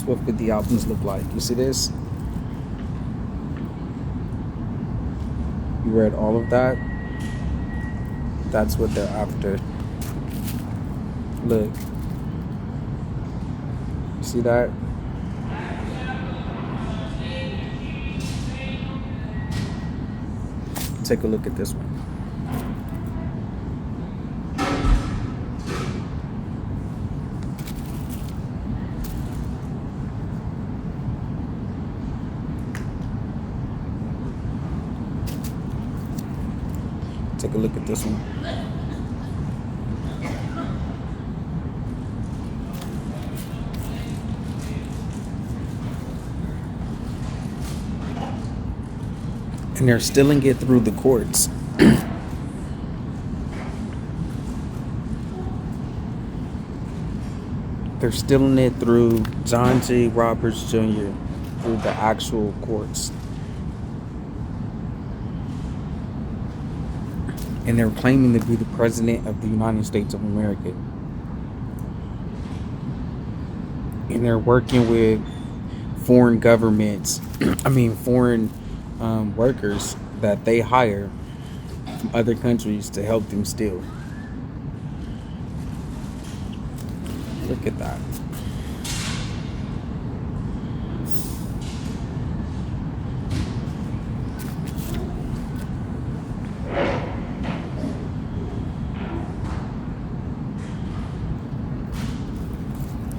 what 50 albums look like. You see this? You read all of that? That's what they're after. Look. See that? Take a look at this one. Take a look at this one. And they're stealing it through the courts. They're stealing it through John G. Roberts Jr. through the actual courts. And they're claiming to be the president of the United States of America. And they're working with foreign governments, foreign workers that they hire from other countries to help them steal. Look at that.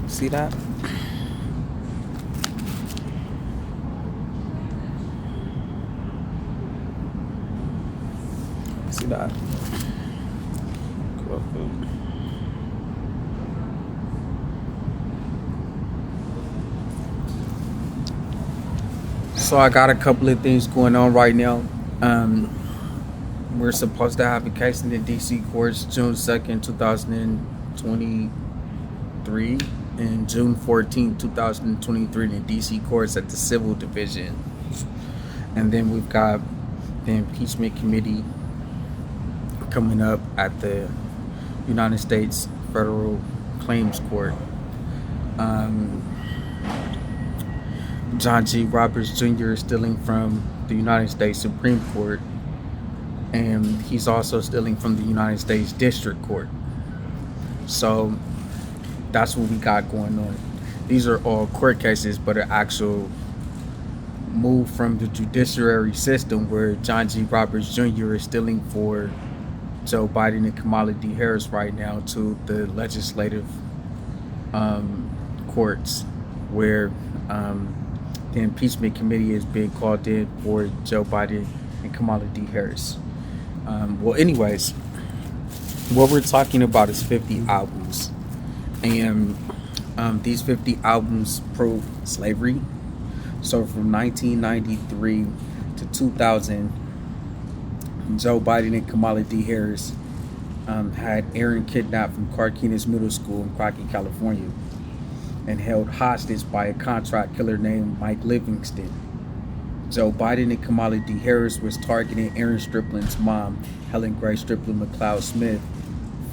See that? See that? Cool. So I got a couple of things going on right now. We're supposed to have a case in the DC courts June 2nd, 2023. And June 14, 2023 in the DC courts at the Civil Division. And then we've got the impeachment committee coming up at the United States Federal Claims Court. John G. Roberts Jr. is stealing from the United States Supreme Court. And he's also stealing from the United States District Court. So that's what we got going on. These are all court cases, but an actual move from the judiciary system where John G. Roberts Jr. is stealing for Joe Biden and Kamala Harris right now to the legislative courts where the impeachment committee is being called in for Joe Biden and Kamala Harris. Well, anyways, what we're talking about is 50 albums. And these 50 albums prove slavery. So from 1993 to 2000, Joe Biden and Kamala Harris had Aaren kidnapped from Carquinez Middle School in Akie, California, and held hostage by a contract killer named Mike Livingston. Joe Biden and Kamala Harris was targeting Aaren Striplin's mom, Helen Gray Striplin McLeod Smith,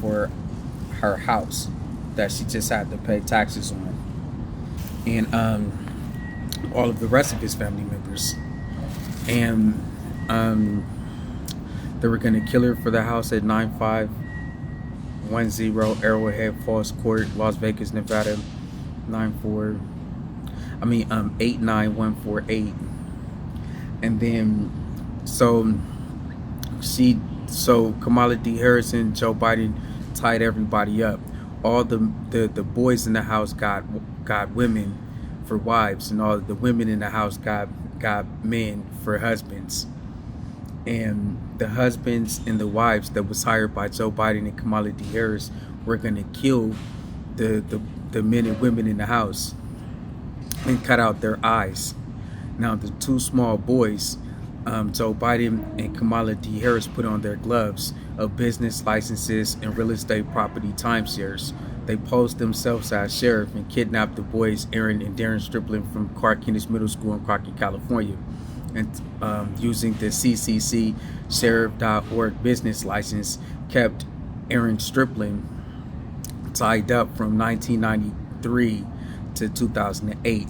for her house that she just had to pay taxes on, and all of the rest of his family members. And they were going to kill her for the house at 9510 Arrowhead Falls Court, Las Vegas, Nevada, 89148. And then so Kamala Harris and Joe Biden tied everybody up. All the boys in the house got women for wives, and all the women in the house got men for husbands. And the husbands and the wives that was hired by Joe Biden and Kamala Harris were going to kill the men and women in the house and cut out their eyes. Now the two small boys, Joe Biden and Kamala Harris, put on their gloves of business licenses and real estate property timeshares. They posed themselves as sheriff and kidnapped the boys Aaren and Darren Striplin from Carquinez Middle School in Akie, California, and using the CCC sheriff.org business license, kept Aaren Striplin tied up from 1993 to 2008.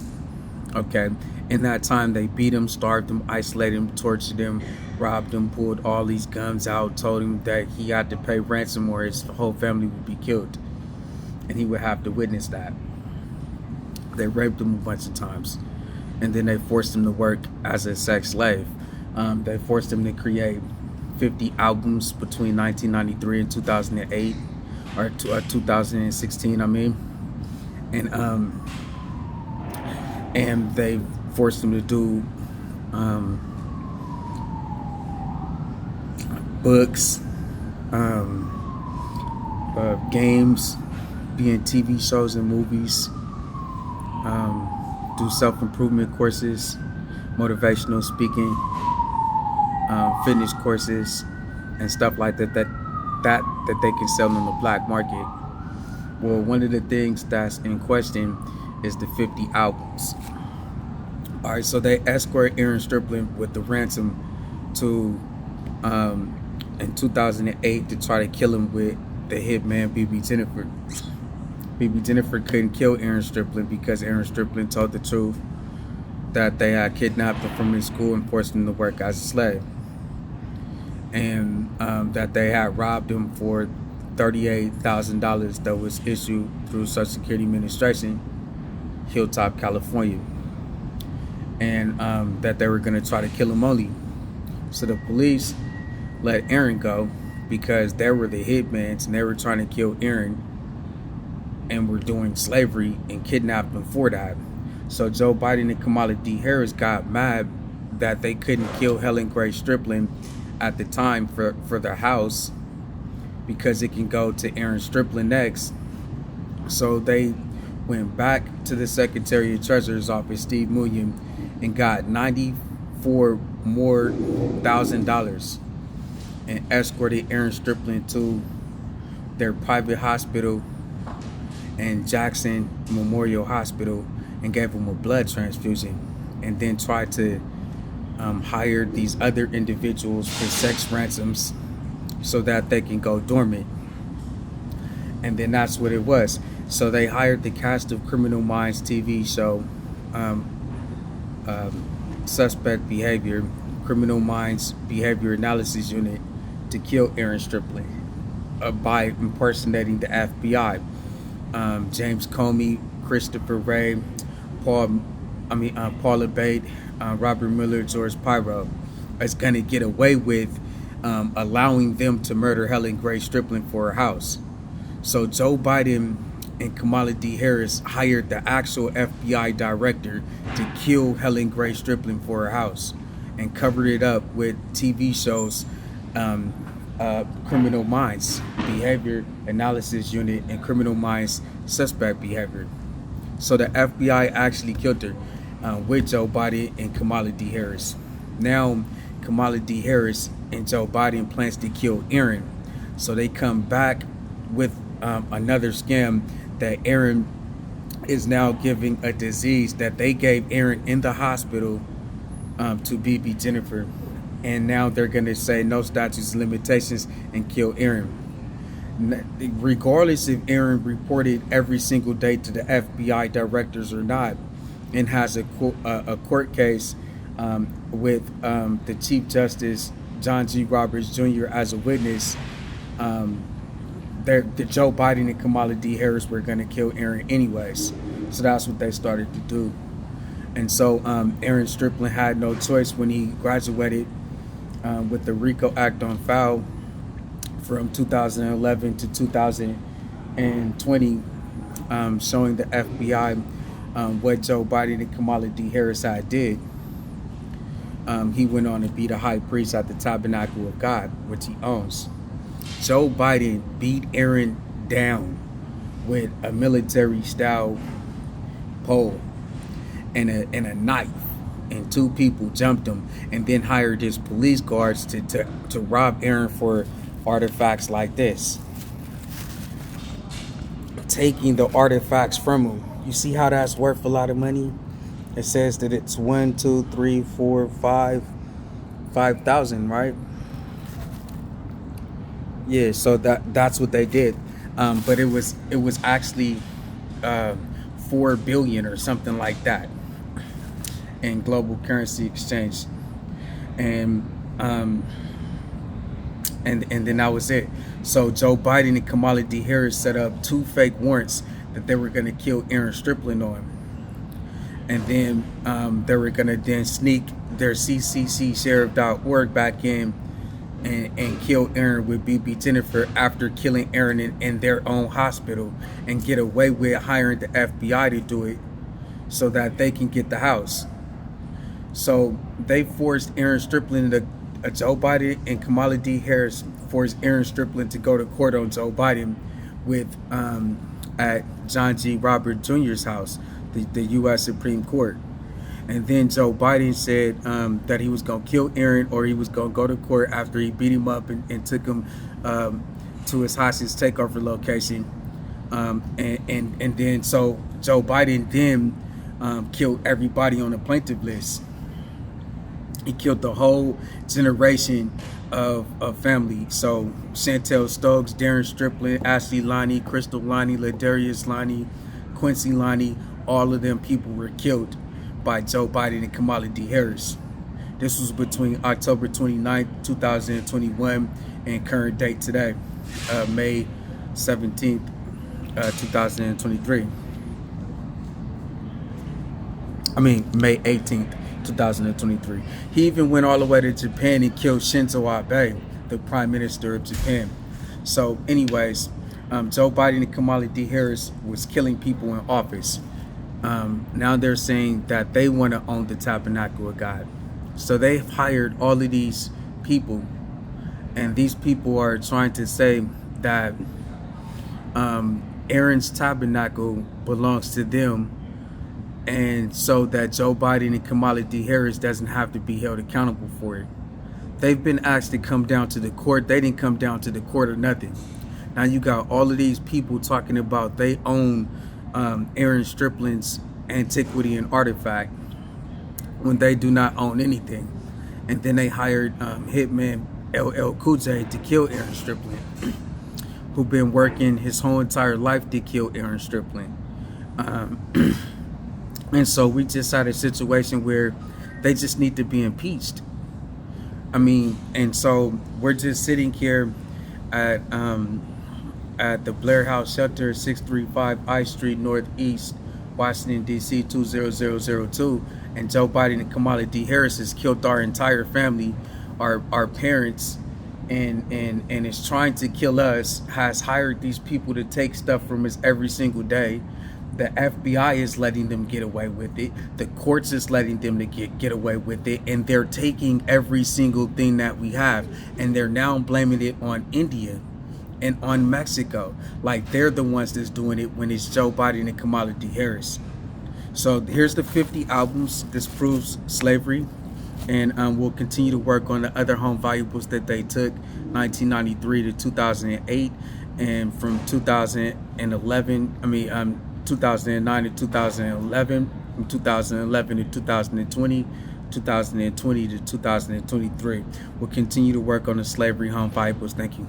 Okay, in that time they beat him, starved him, isolated him, tortured him, robbed him, pulled all these guns out, told him that he had to pay ransom or his whole family would be killed, and he would have to witness that. They raped him a bunch of times, and then they forced him to work as a sex slave. They forced him to create 50 albums between 1993 and 2008, or 2016, I mean. And they forced him to do books, games, be in TV shows and movies, do self-improvement courses, motivational speaking, fitness courses, and stuff like that they can sell on the black market. Well, one of the things that's in question is the 50 albums. All right, so they escort Aaren Striplin with the ransom to in 2008 to try to kill him with the hitman BB Jennifer. BB Jennifer couldn't kill Aaren Striplin because Aaren Striplin told the truth that they had kidnapped him from his school and forced him to work as a slave, and that they had robbed him for $38,000 that was issued through Social Security Administration, Hilltop, California, and that they were going to try to kill him only. So the police let Aaren go because they were the hitmen and they were trying to kill Aaren and were doing slavery and kidnapped him for that. So Joe Biden and Kamala D. Harris got mad that they couldn't kill Helen Gray Striplin at the time for their house because it can go to Aaren Striplin next. So they went back to the Secretary of Treasury's office, Steve Mullion, and got $94,000 more and escorted Aaren Striplin to their private hospital and Jackson Memorial Hospital and gave him a blood transfusion, and then tried to hire these other individuals for sex ransoms so that they can go dormant. And then that's what it was. So they hired the cast of Criminal Minds TV show, Suspect Behavior, Criminal Minds Behavior Analysis Unit, to kill Aaren Striplin by impersonating the FBI. James Comey, Christopher Wray, Paula Bate, Robert Miller, George Pyro is going to get away with allowing them to murder Helen Gray Striplin for her house. So Joe Biden and Kamala D. Harris hired the actual FBI director to kill Helen Gray Striplin for her house and covered it up with TV shows, Criminal Minds Behavior Analysis Unit and Criminal Minds Suspect Behavior. So the FBI actually killed her with Joe Biden and Kamala D. Harris. Now Kamala D. Harris and Joe Biden plans to kill Aaren. So they come back with another scam that Aaren is now giving a disease that they gave Aaren in the hospital to BB Jennifer. And now they're going to say no statutes of limitations and kill Aaren. Regardless if Aaren reported every single day to the FBI directors or not, and has a court case with the Chief Justice John G. Roberts Jr. as a witness, the Joe Biden and Kamala D. Harris were going to kill Aaren anyways. So that's what they started to do. And so Aaren Striplin had no choice when he graduated with the Rico Act on file from 2011 to 2020, showing the FBI what Joe Biden and Kamala D. Harris had did. He went on to be the high priest at the Tabernacle of God, which he owns. Joe Biden beat Aaren down with a military-style pole and a knife, and two people jumped him, and then hired his police guards to rob Aaren for artifacts like this, taking the artifacts from him. You see how that's worth a lot of money? It says that it's 1, 2, 3, 4, 5,000, right? Yeah, so that's what they did. But it was actually 4 billion or something like that in global currency exchange. And then that was it. So Joe Biden and Kamala Harris set up 2 fake warrants that they were going to kill Aaren Striplin on. And then they were going to then sneak their cccsheriff.org back in and kill Aaren with BB Jennifer after killing Aaren in their own hospital, and get away with hiring the FBI to do it so that they can get the house. So they forced Aaren Striplin Joe Biden and Kamala Harris forced Aaren Striplin to go to court on Joe Biden with at John G. Robert Jr.'s house, the U.S. Supreme Court. And then Joe Biden said that he was going to kill Aaren, or he was going to go to court after he beat him up and took him to his hostage takeover location. And then so Joe Biden then killed everybody on the plaintiff list. He killed the whole generation of family. So Chantel Stokes, Darren Striplin, Ashley Lonnie, Crystal Lonnie, Ladarius Lonnie, Quincy Lonnie, all of them people were killed by Joe Biden and Kamala Harris. This was between October 29th, 2021 and current date today, May 17th, 2023. I mean, May 18th, 2023. He even went all the way to Japan and killed Shinzo Abe, the Prime Minister of Japan. So anyways, Joe Biden and Kamala Harris was killing people in office. Now they're saying that they want to own the Tabernacle of God. So they've hired all of these people, and these people are trying to say that Aaron's tabernacle belongs to them, and so that Joe Biden and Kamala Harris doesn't have to be held accountable for it. They've been asked to come down to the court. They didn't come down to the court or nothing. Now you got all of these people talking about they own Aaren Striplin's antiquity and artifact when they do not own anything. And then they hired hitman LL Cool J to kill Aaren Striplin, who been working his whole entire life to kill Aaren Striplin. And so we just had a situation where they just need to be impeached. I mean, and so we're just sitting here at the Blair House Shelter, 635 I Street Northeast, Washington, D.C. 20002, and Joe Biden and Kamala Harris has killed our entire family, our parents, and is trying to kill us, has hired these people to take stuff from us every single day. The FBI is letting them get away with it. The courts is letting them to get away with it. And they're taking every single thing that we have. And they're now blaming it on India and on Mexico. Like they're the ones that's doing it when it's Joe Biden and Kamala Harris. So here's the 50 albums. This proves slavery. And we'll continue to work on the other home valuables that they took, 1993 to 2008. And from 2009 to 2011, from 2011 to 2020, 2020 to 2023. We'll continue to work on the slavery home valuables. Thank you.